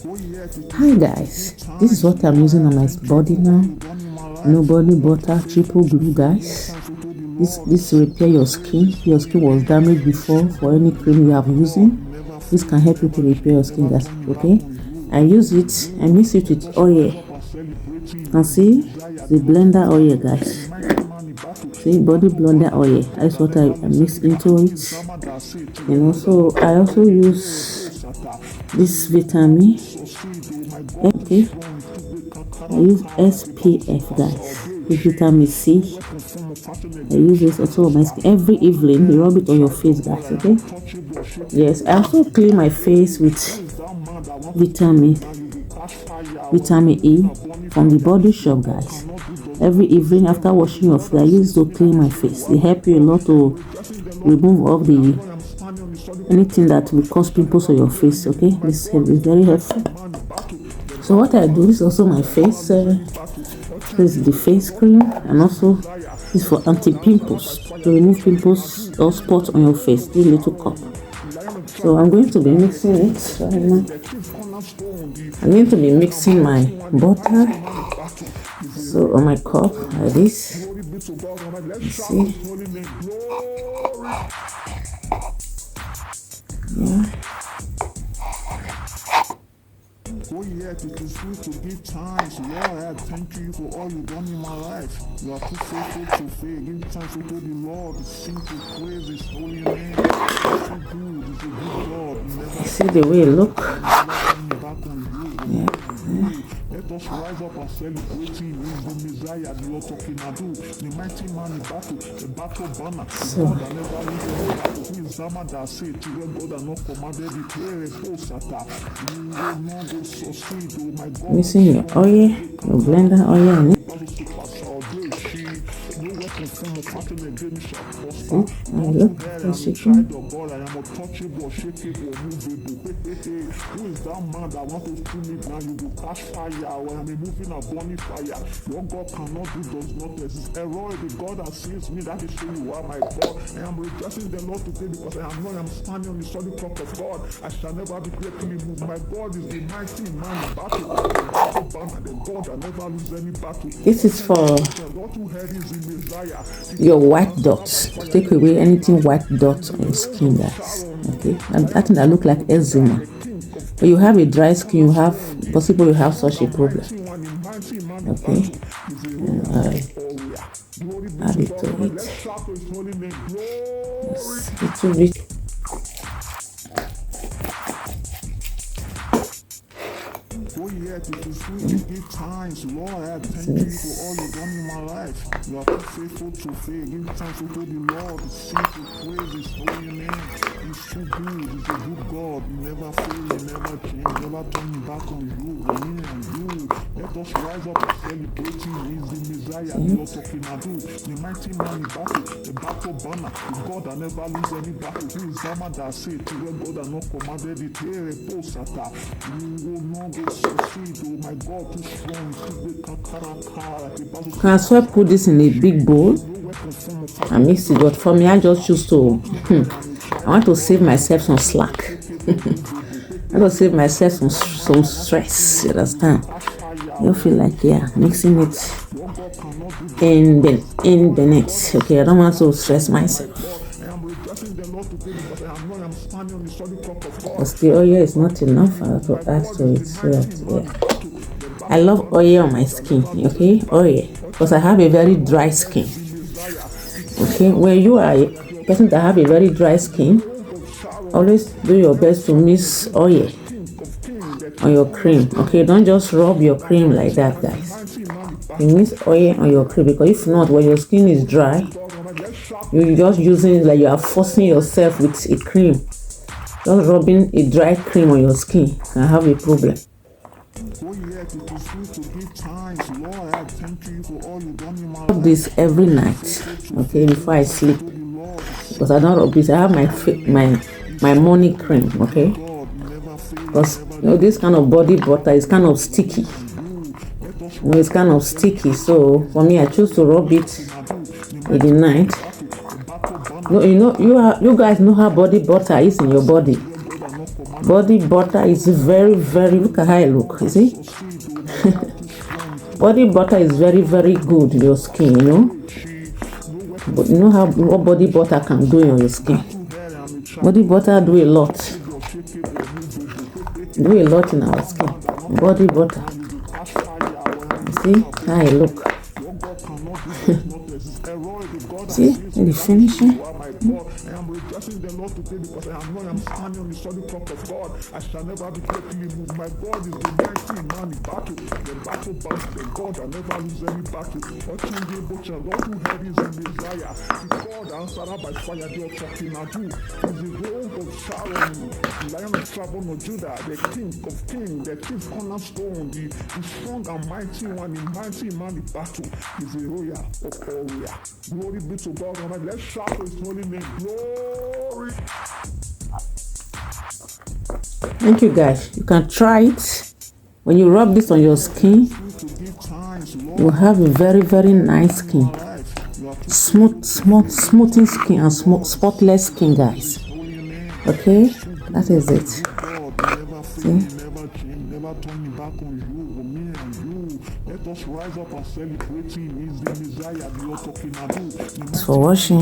Hi guys, this is what I'm using on my body now. No body butter, triple glue, guys. This will repair your skin. Your skin was damaged before. For any cream you have using, this can help you to repair your skin, guys. Okay, I use it. I mix it with oil. And see the blender oil, guys. See, body blender oil. That's what I mix into it. And also I also use this vitamin. Okay, I use SPF, guys. This vitamin C. I use this also on my skin every evening. You rub it on your face, guys. Okay. Yes, I also clean my face with vitamin E from the Body Shop, guys. Every evening after washing your face, I use to clean my face. It helps you a lot to remove all the anything that will cause pimples on your face. Okay, this is very helpful. So what I do is also my face. This is the face cream, and also this for anti-pimples, to remove pimples or spots on your face. This little cup. So I'm going to be mixing it right now. I'm going to be mixing my butter. So on my cup like this. See? Yeah. Oh yeah, it is good to give thanks. Lord, thank you for all you've done in my life. You are too faithful to fail. Give thanks to the Lord. Sing to praise His holy name. It's so good. It's a good God. Never see the way it look. Yeah. Let us rise up and celebrate Him. He is the Messiah, the Lord talking about. The mighty man in battle, the battle banner. The God that never leaves any battle. Who is Zama that said to where God has not commanded the prayer of Osata. You will not go succeed, oh my God. Mixing your oil, your blender oil in it. Look, that's chicken. Who is that man that wants to kill me now? You will catch fire. I am moving a burning fire. Your God cannot do, does not exist. Error, the God that sees me, that is who you are, my God. I am rejoicing the Lord today because I am not. I am standing on the solid rock of God. I shall never be greatly moved. My God is the mighty man in battle. The God that never loses any battle. This is for your white dots. Take away anything white dots on your skin, guys. Okay, and that thing that look like eczema. When you have a dry skin, you have possible you have such a problem. Okay, add it to it. Yes, it will be. Oh yeah, it is good to give thanks. Lord, I thank you for all you've done in my life. You are too faithful to fail. Give thanks to the Lord. Sing to praise His holy name. He's so good. He's a good God. You never fail. You never change. Never turn back on you. Me and you. Let us rise up and celebrate Him. He's the Messiah. The Lord talking about. The mighty man in battle. The battle banner. The God that never loses any battle. Who is Zama that said to where God has not commanded it. Here a post attack. You will not go. Can I put this in a big bowl and mix it? But for me, I just choose to. I want to save myself some slack. I want to save myself some stress. You understand? You feel like mixing it in the net. Okay, I don't want to stress myself. Because the oil is not enough to add to it. So that, I love oil on my skin. Okay, oil, because I have a very dry skin. Okay, when you are a person that have a very dry skin, always do your best to mix oil on your cream. Okay, don't just rub your cream like that, guys. You mix oil on your cream, because if not, when your skin is dry, you're just using it like you are forcing yourself with a cream. Just rubbing a dry cream on your skin can have a problem. Rub this every night, okay, before I sleep. Because I don't rub this. I have my morning cream, okay. Because this kind of body butter is kind of sticky. It's kind of sticky, so for me, I choose to rub it in the night. No, you guys know how body butter is in your body. Body butter is very, very, look at how I look, you see? Body butter is very, very good in your skin, you know? But you know what body butter can do in your skin? Body butter do a lot. Do a lot in our skin. Body butter. You see how I look? See, in the finishing. I am rejoicing the Lord today because I am standing on the solid rock of God. I shall never be greatly moved. My God is the mighty man in battle. The battle bound the God that never lose any battle. Unchangeable change. Lord who head is in Messiah. The God answered by fire. They are talking now. Is the robe of Sharon, the Lion of tribe of Judah, the King of kings, the chief cornerstone, the strong and mighty one, the mighty man in battle. Is the royal of all royal. Glory be to God. Let's shout his holy name. Glory. Thank you guys. You can try it. When you rub this on your skin, you have a very, very nice skin. Smoothing skin and spotless skin, guys. Okay, that is it. See? Never turning back on you, or me and you. Let us rise up and celebrate him. He's the Messiah we are talking about. Thanks for watching.